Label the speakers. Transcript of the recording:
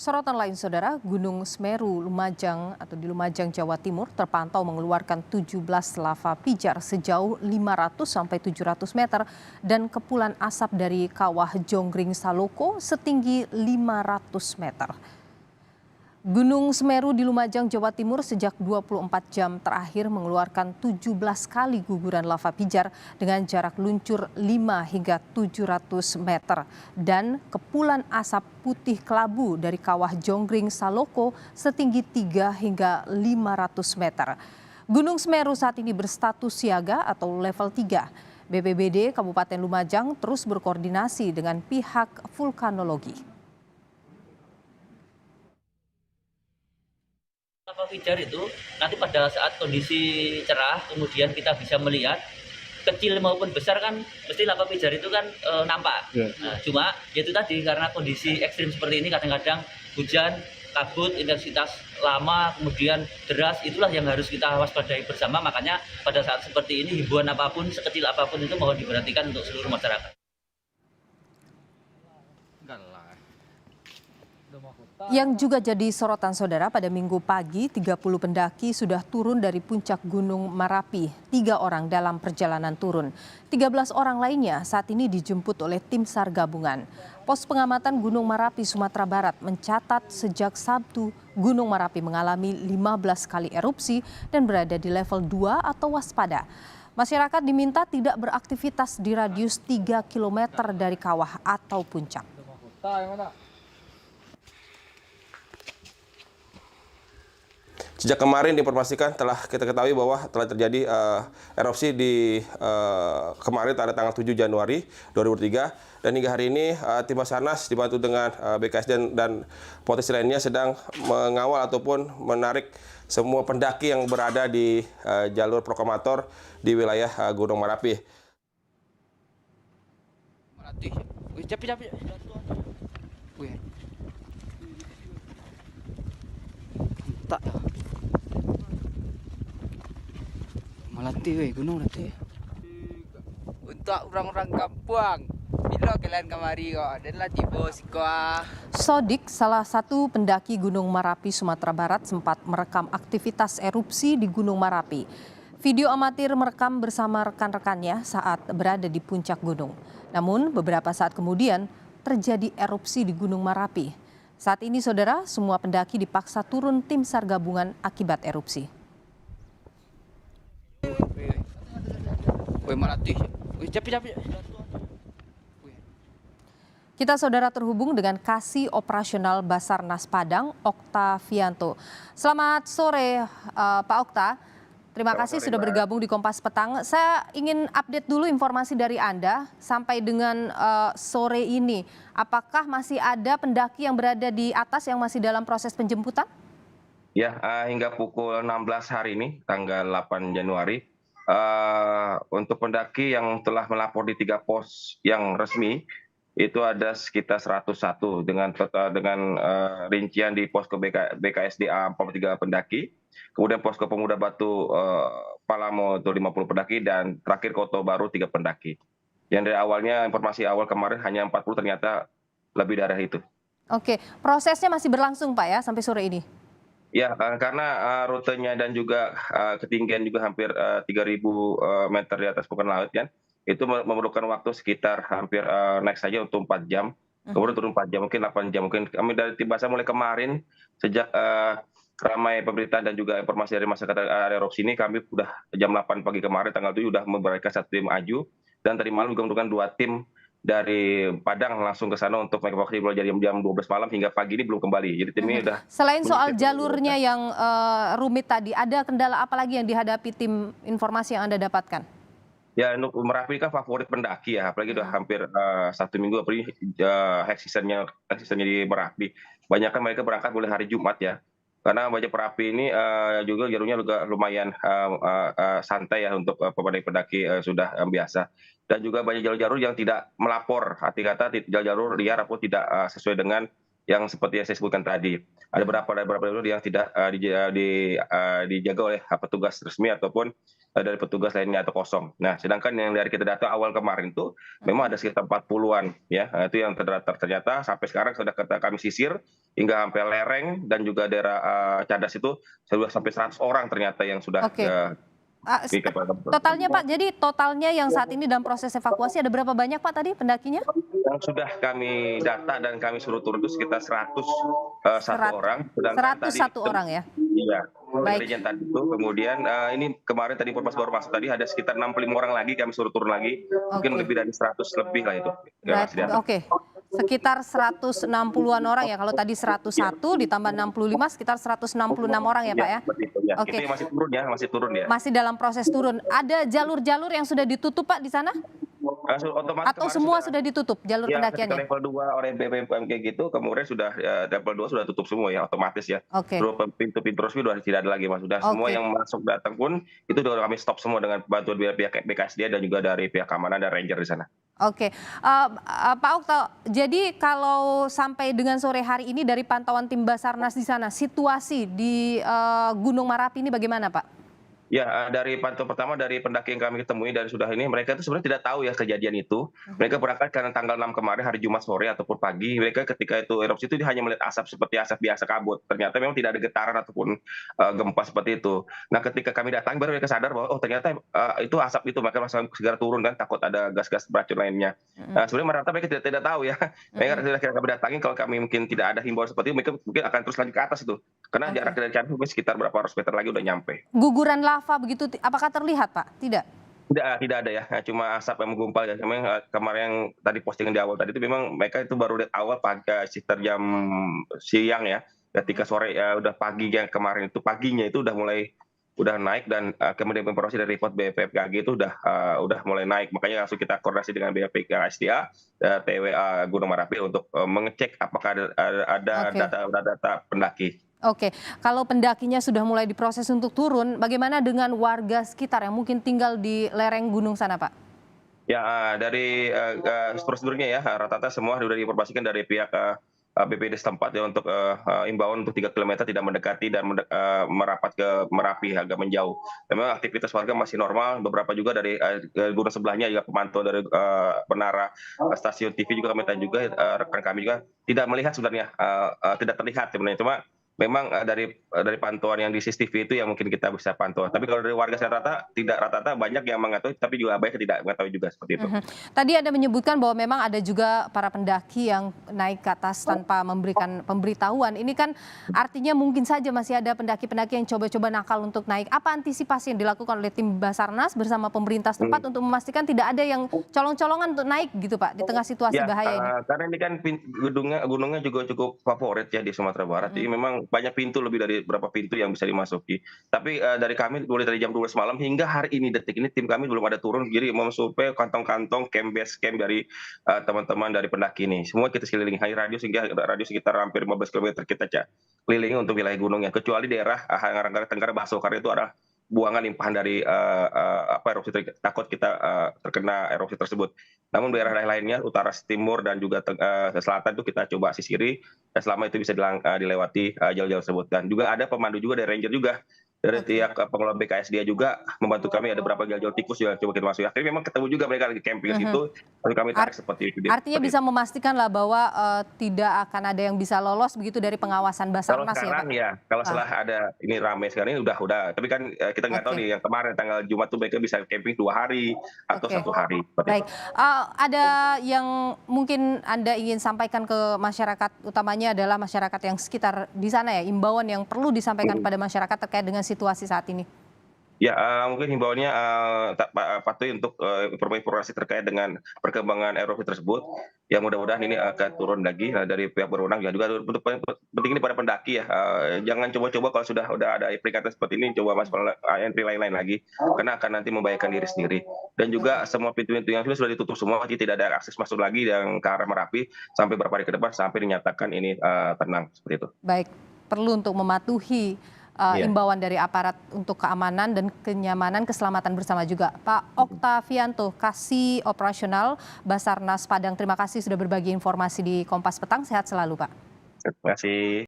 Speaker 1: Sorotan lain saudara, Gunung Semeru Lumajang atau di Lumajang, Jawa Timur terpantau mengeluarkan 17 lava pijar sejauh 500 sampai 700 meter dan kepulan asap dari kawah Jonggring Saloko setinggi 500 meter. Gunung Semeru di Lumajang, Jawa Timur sejak 24 jam terakhir mengeluarkan 17 kali guguran lava pijar dengan jarak luncur 5 hingga 700 meter dan kepulan asap putih kelabu dari kawah Jonggring Saloko setinggi 3 hingga 500 meter. Gunung Semeru saat ini berstatus siaga atau level 3. BPBD Kabupaten Lumajang terus berkoordinasi dengan pihak vulkanologi.
Speaker 2: Lava pijar itu nanti pada saat kondisi cerah kemudian kita bisa melihat kecil maupun besar kan mesti lava pijar itu kan nampak. Nah, cuma itu tadi karena kondisi ekstrim seperti ini kadang-kadang hujan, kabut, intensitas lama, kemudian deras, itulah yang harus kita waspadai bersama. Makanya pada saat seperti ini himbauan apapun sekecil apapun itu mohon diperhatikan untuk seluruh masyarakat.
Speaker 1: Yang juga jadi sorotan saudara, pada Minggu pagi 30 pendaki sudah turun dari puncak Gunung Marapi. 3 orang dalam perjalanan turun. 13 orang lainnya saat ini dijemput oleh tim SAR gabungan. Pos pengamatan Gunung Marapi Sumatera Barat mencatat sejak Sabtu Gunung Marapi mengalami 15 kali erupsi dan berada di level 2 atau waspada. Masyarakat diminta tidak beraktivitas di radius 3 km dari kawah atau puncak.
Speaker 3: Sejak kemarin diinformasikan telah kita ketahui bahwa telah terjadi erupsi di kemarin pada tanggal 7 Januari 2003 dan hingga hari ini tim Basarnas dibantu dengan BKS dan potensi lainnya sedang mengawal ataupun menarik semua pendaki yang berada di jalur proklamator di wilayah Gunung Marapi.
Speaker 4: Melatih gunung latih. Untuk orang-orang kampung, bila kalian kemari kok, dan latih bos kok.
Speaker 1: Sodik, salah satu pendaki Gunung Marapi Sumatera Barat, sempat merekam aktivitas erupsi di Gunung Marapi. Video amatir merekam bersama rekan-rekannya saat berada di puncak gunung. Namun beberapa saat kemudian terjadi erupsi di Gunung Marapi. Saat ini saudara, semua pendaki dipaksa turun tim SAR gabungan akibat erupsi. Kita saudara terhubung dengan Kasih Operasional Basarnas Padang, Oktavianto. Selamat sore Pak Okta. Terima kasih sudah bergabung di Kompas Petang. Saya ingin update dulu informasi dari Anda sampai dengan sore ini. Apakah masih ada pendaki yang berada di atas yang masih dalam proses penjemputan?
Speaker 3: Ya, hingga pukul 16 hari ini, tanggal 8 Januari, untuk pendaki yang telah melapor di 3 pos yang resmi, itu ada sekitar 101 dengan rincian di posko BKSDA 43 pendaki, kemudian posko Pemuda Batu Palamo itu 50 pendaki, dan terakhir Koto Baru 3 pendaki. Yang dari awalnya informasi awal kemarin hanya 40, ternyata lebih dari itu.
Speaker 1: Oke, prosesnya masih berlangsung Pak ya sampai sore ini?
Speaker 3: Ya, karena rutenya dan juga ketinggian juga hampir 3.000 meter di atas permukaan laut kan, itu memerlukan waktu sekitar hampir naik saja untuk 4 jam, kemudian turun 4 jam, mungkin 8 jam. Mungkin kami dari tim Basar mulai kemarin, sejak ramai pemberitaan dan juga informasi dari masyarakat area erupsi ini, kami sudah jam 8 pagi kemarin, tanggal 7, sudah memberangkatkan 1 tim aju, dan tadi malam juga menggunakan 2 tim dari Padang langsung ke sana untuk mengevakuasi mulai dari jam 12 malam hingga pagi ini belum kembali. Jadi tim ini udah.
Speaker 1: Selain soal jalurnya yang rumit tadi, ada kendala apa lagi yang dihadapi tim informasi yang Anda dapatkan?
Speaker 3: Ya, untuk Merapi kan favorit pendaki ya, apalagi udah hampir 1 minggu apalagi high seasonnya di Merapi. Banyak kan mereka berangkat mulai hari Jumat ya, karena banyak Merapi ini juga jalurnya juga lumayan santai ya untuk pendaki sudah biasa. Dan juga banyak jalur-jalur yang tidak melapor, arti kata jalur liar ataupun tidak sesuai dengan yang seperti yang saya sebutkan tadi. Ada beberapa jalur yang tidak dijaga oleh petugas resmi ataupun dari petugas lainnya atau kosong. Nah, sedangkan yang dari kita data awal kemarin tuh memang ada sekitar 40-an ya. Itu yang ternyata sampai sekarang sudah kami sisir hingga sampai lereng dan juga daerah Cadas itu sudah sampai 100 orang ternyata yang sudah
Speaker 1: Oke. Totalnya Pak, jadi totalnya yang saat ini dalam proses evakuasi ada berapa banyak Pak tadi pendakinya?
Speaker 3: Yang sudah kami data dan kami suruh turun itu sekitar 101 orang.
Speaker 1: 101 orang ya?
Speaker 3: Iya.
Speaker 1: Baik.
Speaker 3: Kejadian tadi itu, kemudian ini kemarin tadi informasi baru masuk tadi ada sekitar 65 orang lagi kami suruh turun lagi, mungkin lebih dari 100 lebih lah itu.
Speaker 1: Oke. Sekitar 160-an orang ya, kalau tadi 101 ditambah 65 sekitar 166 orang ya Pak ya?
Speaker 3: Begitu, ya.
Speaker 1: Oke.
Speaker 3: Itu masih turun ya, masih turun ya.
Speaker 1: Masih dalam proses turun. Ada jalur-jalur yang sudah ditutup Pak di sana?
Speaker 3: Otomatis
Speaker 1: Atau semua sudah ditutup jalur
Speaker 3: ya,
Speaker 1: pendakiannya?
Speaker 3: level 2 oleh BPOM kayak gitu, kemudian sudah level 2 sudah tutup semua ya otomatis ya.
Speaker 1: Oke.
Speaker 3: Pintu-pintu resmi sudah tidak ada lagi Mas. Sudah semua yang masuk datang pun itu sudah kami stop semua dengan bantuan pihak BKSDA dan juga dari pihak keamanan dan ranger di sana.
Speaker 1: Oke, Pak Okto, jadi kalau sampai dengan sore hari ini dari pantauan tim Basarnas di sana, situasi di Gunung Merapi ini bagaimana Pak?
Speaker 3: Ya, dari pantauan pertama dari pendaki yang kami temui dan sudah ini, mereka itu sebenarnya tidak tahu ya kejadian itu. Mereka berangkat karena tanggal 6 kemarin hari Jumat sore ataupun pagi. Mereka ketika itu erupsi itu hanya melihat asap seperti asap biasa kabut. Ternyata memang tidak ada getaran ataupun gempa seperti itu. Nah, ketika kami datang baru mereka sadar bahwa ternyata itu asap itu, mereka langsung segera turun kan, takut ada gas-gas beracun lainnya. Nah, sebenarnya mereka tidak tahu ya. Mereka ketika kami datangin, kalau kami mungkin tidak ada himbauan seperti itu, mereka mungkin akan terus lanjut ke atas itu. Karena jarak dari Cadas mungkin sekitar berapa ratus meter lagi udah nyampe.
Speaker 1: Guguran lava begitu, apakah terlihat Pak? Tidak?
Speaker 3: Tidak ada ya, cuma asap yang menggumpal ya. Memang kemarin yang tadi postingan di awal tadi itu memang mereka itu baru lihat awal pagi sekitar jam siang ya. Ketika sore udah pagi yang kemarin itu paginya itu udah naik dan kemudian informasi dari report BPKG itu udah mulai naik. Makanya langsung kita koordinasi dengan BPKSDA, TWA Gunung Merapi untuk mengecek apakah ada data pendaki.
Speaker 1: Oke, kalau pendakinya sudah mulai diproses untuk turun, bagaimana dengan warga sekitar yang mungkin tinggal di lereng gunung sana, Pak?
Speaker 3: Ya, dari prosedurnya ya, rata-rata semua sudah diinformasikan dari pihak BPD setempat ya untuk imbauan untuk 3 km tidak mendekati dan merapat ke Merapi agak menjauh. Memang aktivitas warga masih normal, beberapa juga dari gunung sebelahnya juga pemantau dari menara stasiun TV juga kami tanya juga, rekan kami juga tidak melihat sebenarnya, tidak terlihat sebenarnya, cuma memang dari pantauan yang di CCTV itu yang mungkin kita bisa pantau. Tapi kalau dari warga rata-rata banyak yang mengetahui, tapi juga banyak yang tidak mengetahui juga seperti itu.
Speaker 1: Tadi Anda menyebutkan bahwa memang ada juga para pendaki yang naik ke atas tanpa memberikan pemberitahuan. Ini kan artinya mungkin saja masih ada pendaki-pendaki yang coba-coba nakal untuk naik. Apa antisipasi yang dilakukan oleh tim Basarnas bersama pemerintah setempat untuk memastikan tidak ada yang colong-colongan untuk naik gitu Pak di tengah situasi bahaya ini?
Speaker 3: Karena ini kan gunungnya juga cukup favorit ya di Sumatera Barat. Jadi memang banyak pintu, lebih dari berapa pintu yang bisa dimasuki. Tapi dari kami mulai dari jam 12 malam hingga hari ini detik ini tim kami belum ada turun. Jadi mensurvei kantong-kantong base camp dari teman-teman dari pendaki ini. Semua kita sekeliling radius sekitar hampir 15 km kita keliling untuk wilayah gunungnya. Kecuali daerah Harangga Tenggara Baso karena itu adalah buangan limpahan dari erupsi, takut kita terkena erupsi tersebut. Namun daerah lainnya utara, timur dan juga selatan itu kita coba sisiri dan selama itu bisa dilewati jalur-jalur tersebut. Dan juga ada pemandu juga dari ranger juga dari pihak pengelola BKSDA juga membantu kami, ada beberapa jalur tikus yang coba kita masuk. Akhirnya memang ketemu juga mereka lagi camping di situ, lalu kami tarik seperti itu.
Speaker 1: Artinya bisa memastikan lah bahwa tidak akan ada yang bisa lolos begitu dari pengawasan Basarnas ya Pak?
Speaker 3: Ya, kalau setelah ada ini ramai sekarang ini udah. Tapi kan kita nggak tahu nih yang kemarin tanggal Jumat tuh mereka bisa camping 2 hari atau 1 hari.
Speaker 1: Baik, ada yang mungkin Anda ingin sampaikan ke masyarakat, utamanya adalah masyarakat yang sekitar di sana ya, imbauan yang perlu disampaikan kepada masyarakat terkait dengan situasi saat ini?
Speaker 3: Ya, mungkin himbauannya patuhi untuk informasi terkait dengan perkembangan erupsi tersebut. Ya mudah-mudahan ini akan turun lagi dari pihak berwenang. Ya juga untuk penting ini pada pendaki ya, jangan coba-coba kalau sudah ada peringatan seperti ini coba masuk entry lain-lain lagi, karena akan nanti membahayakan diri sendiri. Dan juga semua pintu-pintu yang sudah ditutup semua, jadi tidak ada akses masuk lagi yang ke arah Merapi sampai beberapa hari ke depan sampai dinyatakan ini tenang seperti itu.
Speaker 1: Baik, perlu untuk mematuhi imbauan dari aparat untuk keamanan dan kenyamanan keselamatan bersama juga. Pak Oktavianto, Kasih Operasional Basarnas Padang, terima kasih sudah berbagi informasi di Kompas Petang. Sehat selalu Pak.
Speaker 3: Terima kasih.